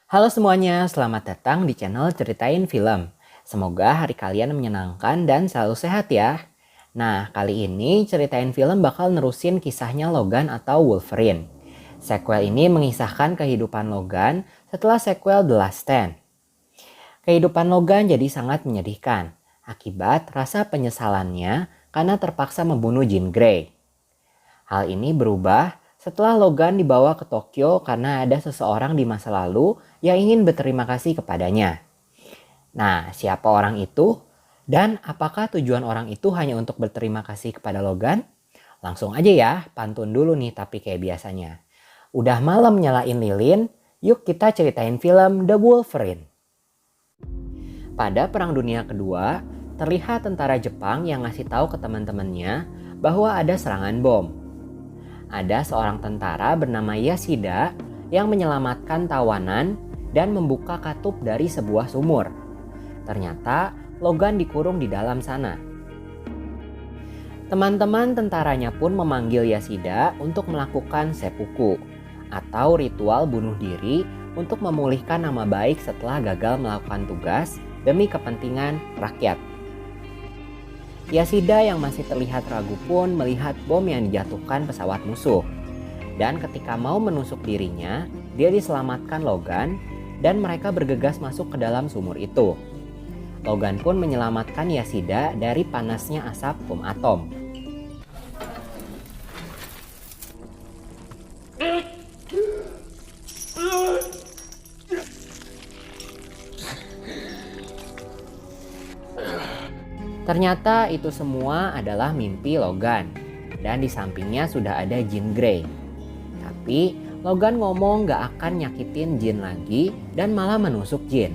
Halo semuanya, selamat datang di channel Ceritain Film. Semoga hari kalian menyenangkan dan selalu sehat ya. Nah, kali ini Ceritain Film bakal nerusin kisahnya Logan atau Wolverine. Sequel ini mengisahkan kehidupan Logan setelah sequel The Last Stand. Kehidupan Logan jadi sangat menyedihkan akibat rasa penyesalannya karena terpaksa membunuh Jean Grey. Hal ini berubah setelah Logan dibawa ke Tokyo karena ada seseorang di masa lalu yang ingin berterima kasih kepadanya. Nah, siapa orang itu? Dan apakah tujuan orang itu hanya untuk berterima kasih kepada Logan? Langsung aja ya, pantun dulu nih tapi kayak biasanya. Udah malam nyalain lilin, yuk kita ceritain film The Wolverine. Pada Perang Dunia Kedua, terlihat tentara Jepang yang ngasih tahu ke teman-temannya bahwa ada serangan bom. Ada seorang tentara bernama Yashida yang menyelamatkan tawanan dan membuka katup dari sebuah sumur. Ternyata Logan dikurung di dalam sana. Teman-teman tentaranya pun memanggil Yashida untuk melakukan seppuku atau ritual bunuh diri untuk memulihkan nama baik setelah gagal melakukan tugas demi kepentingan rakyat. Yashida yang masih terlihat ragu pun melihat bom yang dijatuhkan pesawat musuh. Dan ketika mau menusuk dirinya, dia diselamatkan Logan dan mereka bergegas masuk ke dalam sumur itu. Logan pun menyelamatkan Yashida dari panasnya asap bom atom. Ternyata itu semua adalah mimpi Logan, dan di sampingnya sudah ada Jean Grey. Tapi Logan ngomong gak akan nyakitin Jean lagi dan malah menusuk Jean.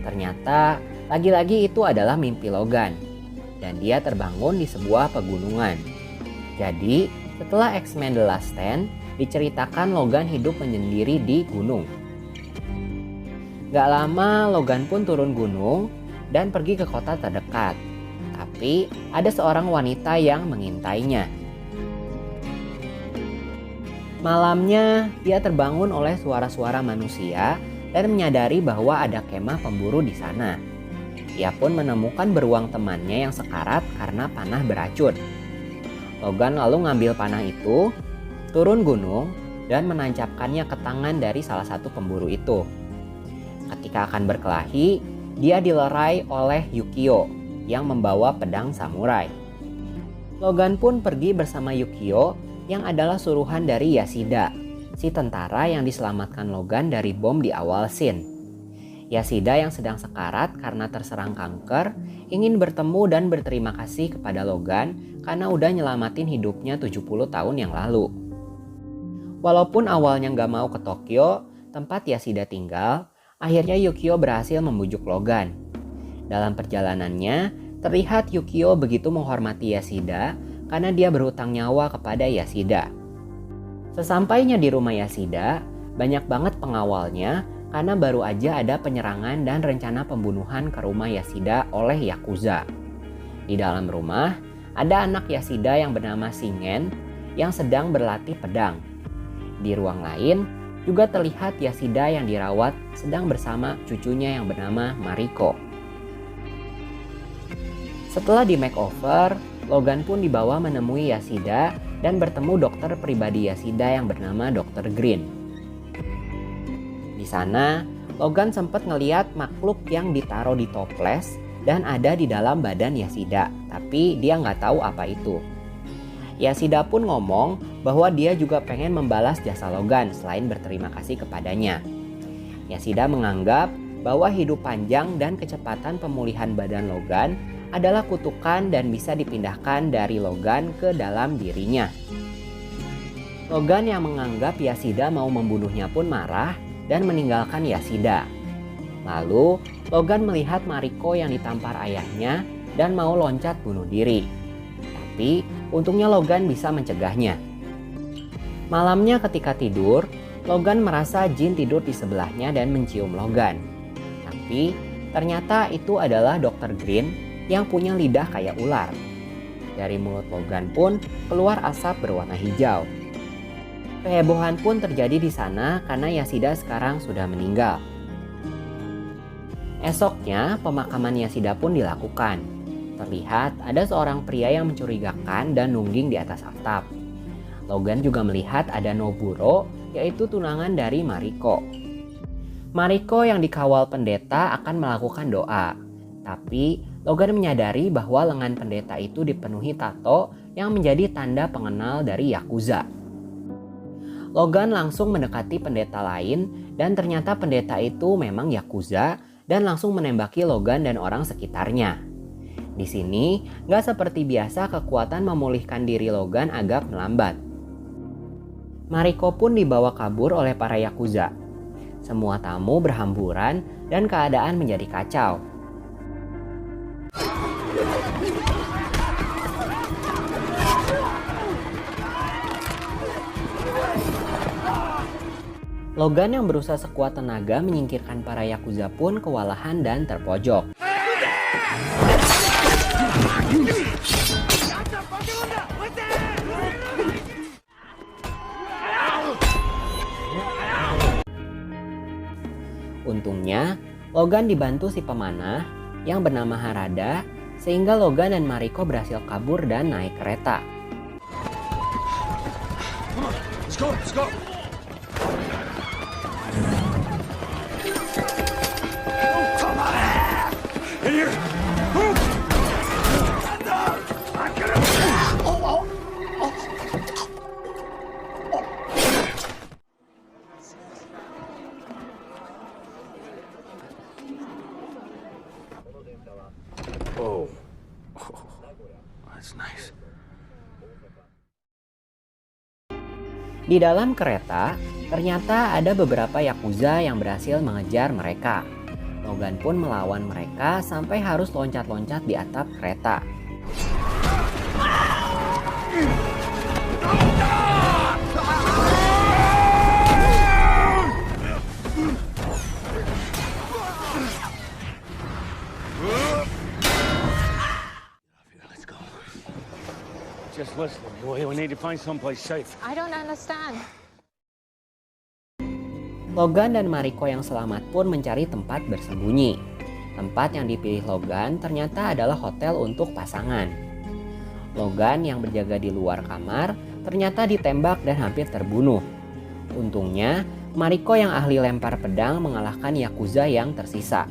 Ternyata lagi-lagi itu adalah mimpi Logan, dan dia terbangun di sebuah pegunungan. Jadi setelah X-Men The Last Stand, diceritakan Logan hidup menyendiri di gunung. Gak lama Logan pun turun gunung dan pergi ke kota terdekat. Tapi ada seorang wanita yang mengintainya. Malamnya dia terbangun oleh suara-suara manusia dan menyadari bahwa ada kemah pemburu di sana. Ia pun menemukan beruang temannya yang sekarat karena panah beracun. Logan lalu ngambil panah itu, turun gunung dan menancapkannya ke tangan dari salah satu pemburu itu. Ketika akan berkelahi, dia dilerai oleh Yukio yang membawa pedang samurai. Logan pun pergi bersama Yukio yang adalah suruhan dari Yashida, si tentara yang diselamatkan Logan dari bom di awal scene. Yashida yang sedang sekarat karena terserang kanker ingin bertemu dan berterima kasih kepada Logan karena udah nyelamatin hidupnya 70 tahun yang lalu. Walaupun awalnya gak mau ke Tokyo, tempat Yashida tinggal, akhirnya Yukio berhasil membujuk Logan. Dalam perjalanannya, terlihat Yukio begitu menghormati Yashida karena dia berhutang nyawa kepada Yashida. Sesampainya di rumah Yashida, banyak banget pengawalnya karena baru aja ada penyerangan dan rencana pembunuhan ke rumah Yashida oleh Yakuza. Di dalam rumah, ada anak Yashida yang bernama Shingen yang sedang berlatih pedang. Di ruang lain, juga terlihat Yashida yang dirawat sedang bersama cucunya yang bernama Mariko. Setelah di makeover, Logan pun dibawa menemui Yashida dan bertemu dokter pribadi Yashida yang bernama Dr. Green. Di sana, Logan sempat ngeliat makhluk yang ditaruh di toples dan ada di dalam badan Yashida, tapi dia nggak tahu apa itu. Yashida pun ngomong bahwa dia juga pengen membalas jasa Logan selain berterima kasih kepadanya. Yashida menganggap bahwa hidup panjang dan kecepatan pemulihan badan Logan adalah kutukan dan bisa dipindahkan dari Logan ke dalam dirinya. Logan yang menganggap Yashida mau membunuhnya pun marah dan meninggalkan Yashida. Lalu Logan melihat Mariko yang ditampar ayahnya dan mau loncat bunuh diri. Tapi untungnya Logan bisa mencegahnya. Malamnya ketika tidur, Logan merasa Jean tidur di sebelahnya dan mencium Logan. Tapi ternyata itu adalah Dr. Green yang punya lidah kayak ular. Dari mulut Logan pun keluar asap berwarna hijau. Kehebohan pun terjadi di sana karena Yasida sekarang sudah meninggal. Esoknya, pemakaman Yasida pun dilakukan. Terlihat ada seorang pria yang mencurigakan dan nungging di atas atap. Logan juga melihat ada Noburo, yaitu tunangan dari Mariko. Mariko yang dikawal pendeta akan melakukan doa. Tapi Logan menyadari bahwa lengan pendeta itu dipenuhi tato yang menjadi tanda pengenal dari Yakuza. Logan langsung mendekati pendeta lain dan ternyata pendeta itu memang Yakuza dan langsung menembaki Logan dan orang sekitarnya. Di sini, gak seperti biasa kekuatan memulihkan diri Logan agak melambat. Mariko pun dibawa kabur oleh para Yakuza. Semua tamu berhamburan dan keadaan menjadi kacau. Logan yang berusaha sekuat tenaga menyingkirkan para Yakuza pun kewalahan dan terpojok. Untungnya, Logan dibantu si pemanah yang bernama Harada sehingga Logan dan Mariko berhasil kabur dan naik kereta. Let's go, let's go. Oh, that's nice. Di dalam kereta, ternyata ada beberapa Yakuza yang berhasil mengejar mereka. Logan pun melawan mereka sampai harus loncat-loncat di atap kereta. Let's go. Just listen, boy. We need to find someplace safe. I don't understand. Logan dan Mariko yang selamat pun mencari tempat bersembunyi. Tempat yang dipilih Logan ternyata adalah hotel untuk pasangan. Logan yang berjaga di luar kamar ternyata ditembak dan hampir terbunuh. Untungnya, Mariko yang ahli lempar pedang mengalahkan Yakuza yang tersisa.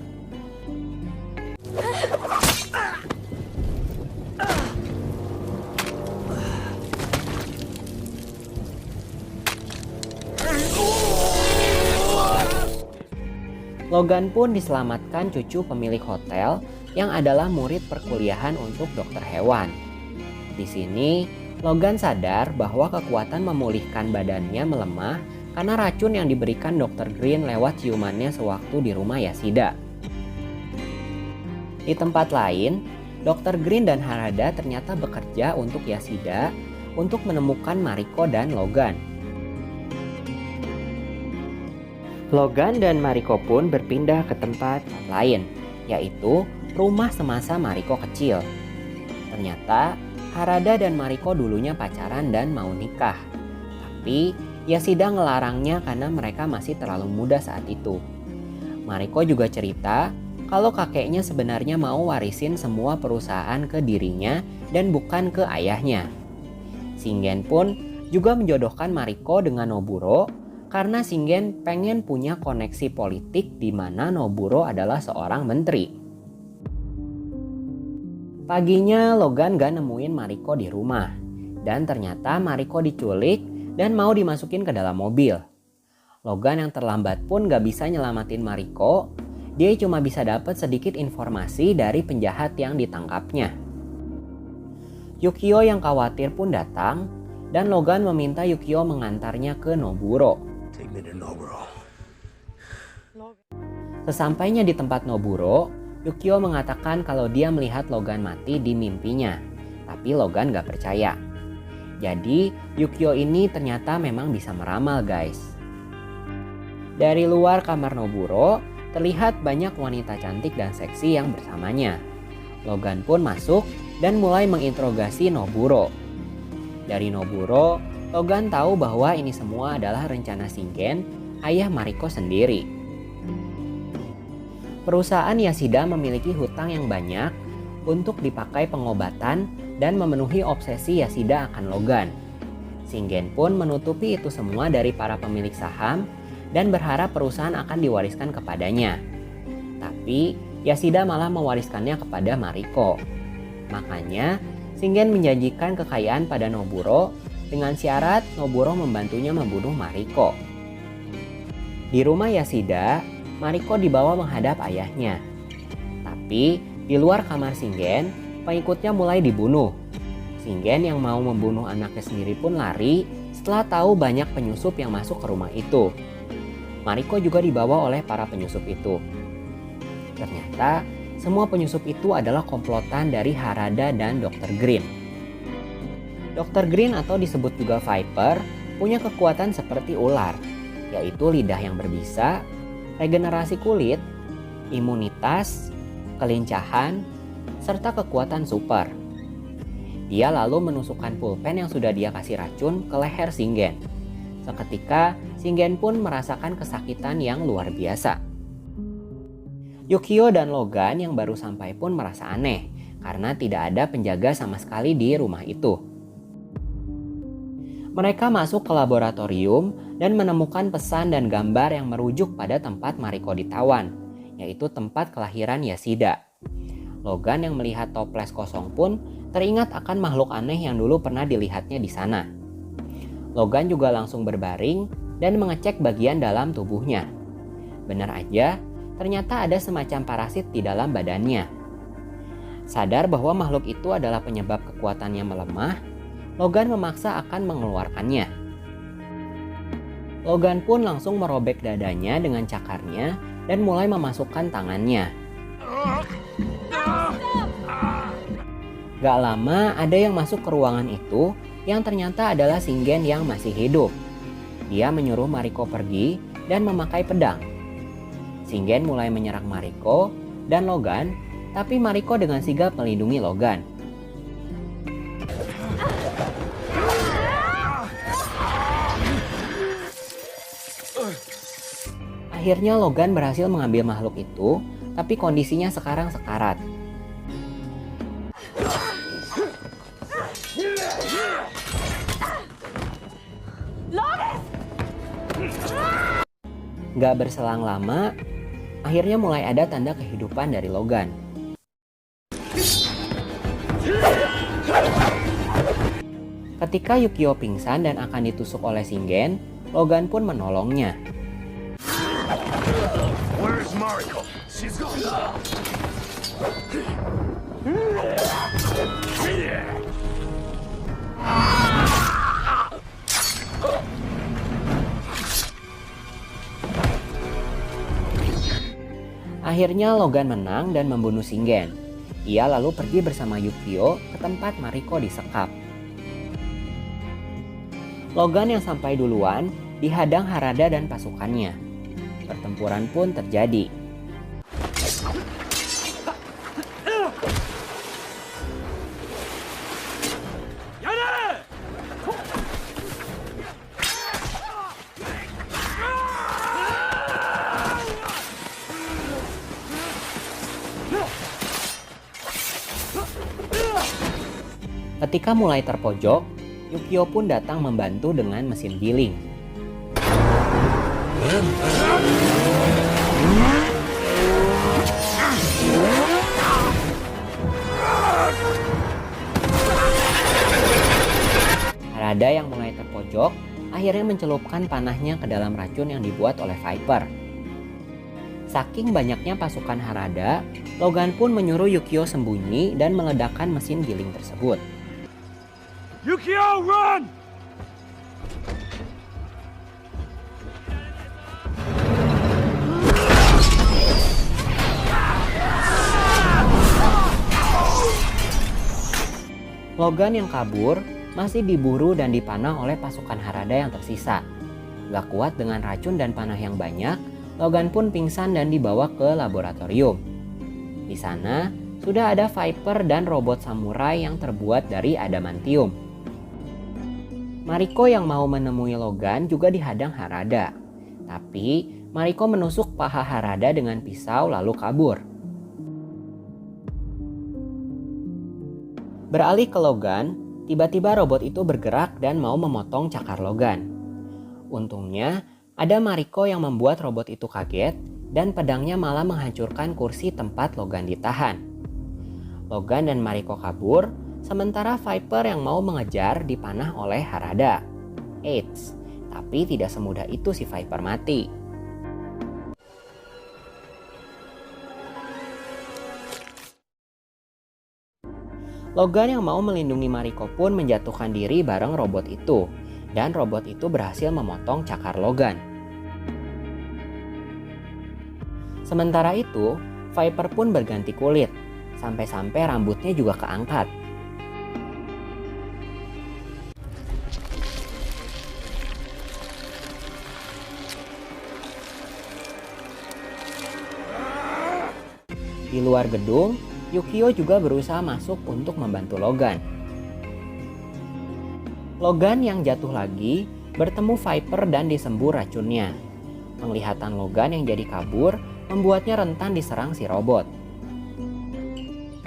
Logan pun diselamatkan cucu pemilik hotel yang adalah murid perkuliahan untuk dokter hewan. Di sini, Logan sadar bahwa kekuatan memulihkan badannya melemah karena racun yang diberikan Dr. Green lewat ciumannya sewaktu di rumah Yasida. Di tempat lain, Dr. Green dan Harada ternyata bekerja untuk Yasida untuk menemukan Mariko dan Logan. Logan dan Mariko pun berpindah ke tempat lain, yaitu rumah semasa Mariko kecil. Ternyata Harada dan Mariko dulunya pacaran dan mau nikah. Tapi Yasida ngelarangnya karena mereka masih terlalu muda saat itu. Mariko juga cerita kalau kakeknya sebenarnya mau warisin semua perusahaan ke dirinya dan bukan ke ayahnya. Shingen pun juga menjodohkan Mariko dengan Noburo karena Shingen pengen punya koneksi politik di mana Noburo adalah seorang menteri. Paginya Logan gak nemuin Mariko di rumah. Dan ternyata Mariko diculik dan mau dimasukin ke dalam mobil. Logan yang terlambat pun gak bisa nyelamatin Mariko. Dia cuma bisa dapat sedikit informasi dari penjahat yang ditangkapnya. Yukio yang khawatir pun datang dan Logan meminta Yukio mengantarnya ke Noburo. Sesampainya di tempat Noburo, Yukio mengatakan kalau dia melihat Logan mati di mimpinya. Tapi Logan gak percaya. Jadi Yukio ini ternyata memang bisa meramal guys. Dari luar kamar Noburo, terlihat banyak wanita cantik dan seksi yang bersamanya. Logan pun masuk dan mulai menginterogasi Noburo. Dari Noburo, Logan tahu bahwa ini semua adalah rencana Shingen, ayah Mariko sendiri. Perusahaan Yashida memiliki hutang yang banyak untuk dipakai pengobatan dan memenuhi obsesi Yashida akan Logan. Shingen pun menutupi itu semua dari para pemilik saham dan berharap perusahaan akan diwariskan kepadanya. Tapi Yashida malah mewariskannya kepada Mariko. Makanya Shingen menjanjikan kekayaan pada Noburo dengan syarat Noburo membantunya membunuh Mariko. Di rumah Yashida, Mariko dibawa menghadap ayahnya. Tapi di luar kamar Shingen, pengikutnya mulai dibunuh. Shingen yang mau membunuh anaknya sendiri pun lari setelah tahu banyak penyusup yang masuk ke rumah itu. Mariko juga dibawa oleh para penyusup itu. Ternyata semua penyusup itu adalah komplotan dari Harada dan Dr. Green. Dr. Green atau disebut juga Viper punya kekuatan seperti ular, yaitu lidah yang berbisa, regenerasi kulit, imunitas, kelincahan, serta kekuatan super. Dia lalu menusukkan pulpen yang sudah dia kasih racun ke leher Shingen. Seketika, Shingen pun merasakan kesakitan yang luar biasa. Yukio dan Logan yang baru sampai pun merasa aneh karena tidak ada penjaga sama sekali di rumah itu. Mereka masuk ke laboratorium dan menemukan pesan dan gambar yang merujuk pada tempat Mariko ditawan, yaitu tempat kelahiran Yashida. Logan yang melihat toples kosong pun teringat akan makhluk aneh yang dulu pernah dilihatnya di sana. Logan juga langsung berbaring dan mengecek bagian dalam tubuhnya. Benar aja, ternyata ada semacam parasit di dalam badannya. Sadar bahwa makhluk itu adalah penyebab kekuatannya melemah, Logan memaksa akan mengeluarkannya. Logan pun langsung merobek dadanya dengan cakarnya dan mulai memasukkan tangannya. Gak lama ada yang masuk ke ruangan itu yang ternyata adalah Shingen yang masih hidup. Dia menyuruh Mariko pergi dan memakai pedang. Shingen mulai menyerang Mariko dan Logan, tapi Mariko dengan sigap melindungi Logan. Akhirnya Logan berhasil mengambil makhluk itu, tapi kondisinya sekarang sekarat. Gak berselang lama, akhirnya mulai ada tanda kehidupan dari Logan. Ketika Yukio pingsan dan akan ditusuk oleh Shingen, Logan pun menolongnya. Where's Mariko? She's gone. Akhirnya Logan menang dan membunuh Shingen. Ia lalu pergi bersama Yukio ke tempat Mariko disekap. Logan yang sampai duluan dihadang Harada dan pasukannya. Pertempuran pun terjadi. Ketika mulai terpojok, Yukio pun datang membantu dengan mesin giling. Harada yang mulai terpojok akhirnya mencelupkan panahnya ke dalam racun yang dibuat oleh Viper. Saking banyaknya pasukan Harada, Logan pun menyuruh Yukio sembunyi dan meledakkan mesin giling tersebut. Yukio, run! Logan yang kabur masih diburu dan dipanah oleh pasukan Harada yang tersisa. Gak kuat dengan racun dan panah yang banyak, Logan pun pingsan dan dibawa ke laboratorium. Di sana sudah ada Viper dan robot samurai yang terbuat dari adamantium. Mariko yang mau menemui Logan juga dihadang Harada. Tapi Mariko menusuk paha Harada dengan pisau lalu kabur. Beralih ke Logan, tiba-tiba robot itu bergerak dan mau memotong cakar Logan. Untungnya, ada Mariko yang membuat robot itu kaget dan pedangnya malah menghancurkan kursi tempat Logan ditahan. Logan dan Mariko kabur, sementara Viper yang mau mengejar dipanah oleh Harada. Eits, tapi tidak semudah itu si Viper mati. Logan yang mau melindungi Mariko pun menjatuhkan diri bareng robot itu, dan robot itu berhasil memotong cakar Logan. Sementara itu, Viper pun berganti kulit, sampai-sampai rambutnya juga keangkat. Di luar gedung, Yukio juga berusaha masuk untuk membantu Logan. Logan yang jatuh lagi bertemu Viper dan disembur racunnya. Penglihatan Logan yang jadi kabur membuatnya rentan diserang si robot.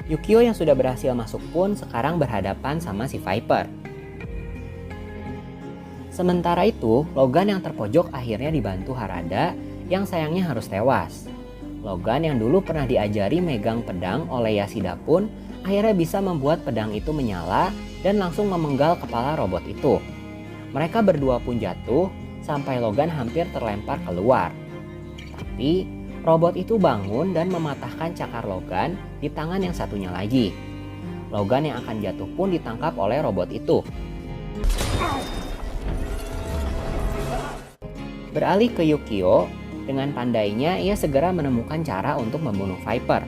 Yukio yang sudah berhasil masuk pun sekarang berhadapan sama si Viper. Sementara itu, Logan yang terpojok akhirnya dibantu Harada yang sayangnya harus tewas. Logan yang dulu pernah diajari megang pedang oleh Yashida pun akhirnya bisa membuat pedang itu menyala dan langsung memenggal kepala robot itu. Mereka berdua pun jatuh sampai Logan hampir terlempar keluar. Tapi robot itu bangun dan mematahkan cakar Logan di tangan yang satunya lagi. Logan yang akan jatuh pun ditangkap oleh robot itu. Beralih ke Yukio, dengan pandainya ia segera menemukan cara untuk membunuh Viper.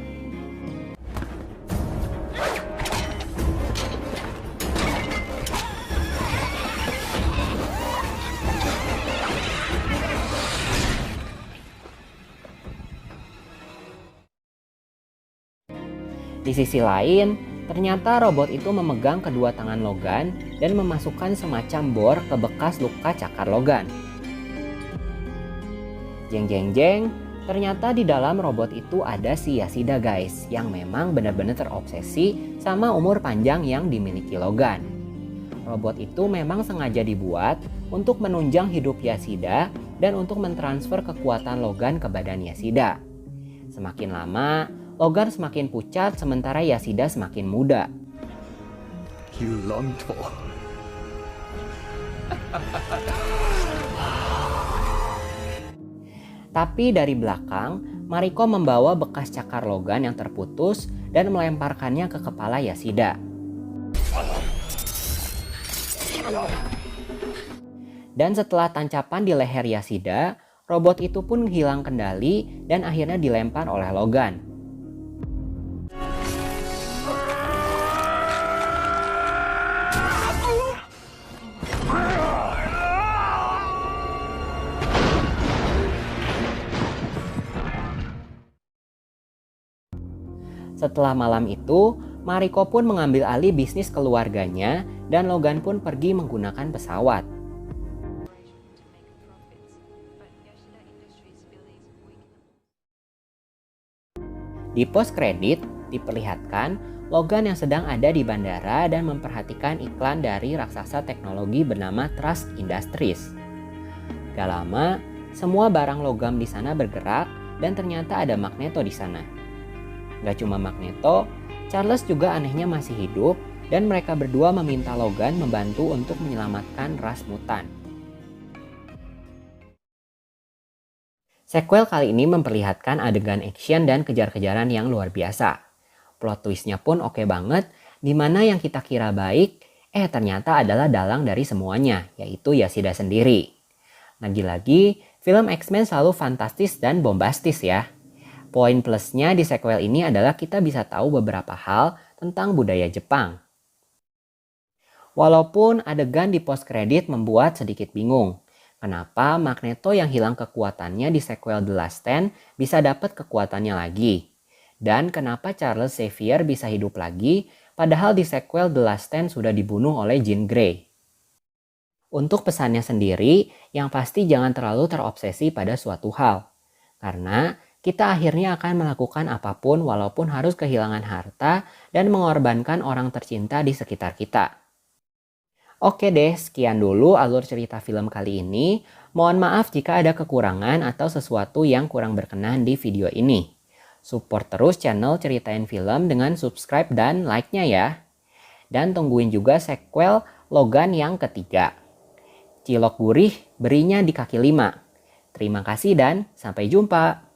Di sisi lain, ternyata robot itu memegang kedua tangan Logan dan memasukkan semacam bor ke bekas luka cakar Logan. Jeng jeng jeng, ternyata di dalam robot itu ada si Yashida guys, yang memang benar-benar terobsesi sama umur panjang yang dimiliki Logan. Robot itu memang sengaja dibuat untuk menunjang hidup Yashida dan untuk mentransfer kekuatan Logan ke badan Yashida. Semakin lama, Logan semakin pucat sementara Yashida semakin muda. You longed for. Tapi dari belakang, Mariko membawa bekas cakar Logan yang terputus dan melemparkannya ke kepala Yashida. Dan setelah tancapan di leher Yashida, robot itu pun hilang kendali dan akhirnya dilempar oleh Logan. Setelah malam itu, Mariko pun mengambil alih bisnis keluarganya dan Logan pun pergi menggunakan pesawat. Di post kredit diperlihatkan Logan yang sedang ada di bandara dan memperhatikan iklan dari raksasa teknologi bernama Trust Industries. Gak lama, semua barang logam di sana bergerak dan ternyata ada Magneto di sana. Gak cuma Magneto, Charles juga anehnya masih hidup dan mereka berdua meminta Logan membantu untuk menyelamatkan ras mutan. Sequel kali ini memperlihatkan adegan action dan kejar-kejaran yang luar biasa. Plot twistnya pun oke banget, dimana yang kita kira baik, ternyata adalah dalang dari semuanya, yaitu Yashida sendiri. Lagi-lagi, film X-Men selalu fantastis dan bombastis ya. Poin plusnya di sequel ini adalah kita bisa tahu beberapa hal tentang budaya Jepang. Walaupun adegan di post credit membuat sedikit bingung, kenapa Magneto yang hilang kekuatannya di sequel The Last Stand bisa dapat kekuatannya lagi? Dan kenapa Charles Xavier bisa hidup lagi padahal di sequel The Last Stand sudah dibunuh oleh Jean Grey? Untuk pesannya sendiri, yang pasti jangan terlalu terobsesi pada suatu hal. Karena kita akhirnya akan melakukan apapun walaupun harus kehilangan harta dan mengorbankan orang tercinta di sekitar kita. Oke deh, sekian dulu alur cerita film kali ini. Mohon maaf jika ada kekurangan atau sesuatu yang kurang berkenan di video ini. Support terus channel Ceritain Film dengan subscribe dan like-nya ya. Dan tungguin juga sequel Logan yang ketiga. Cilok gurih berinya di kaki 5. Terima kasih dan sampai jumpa.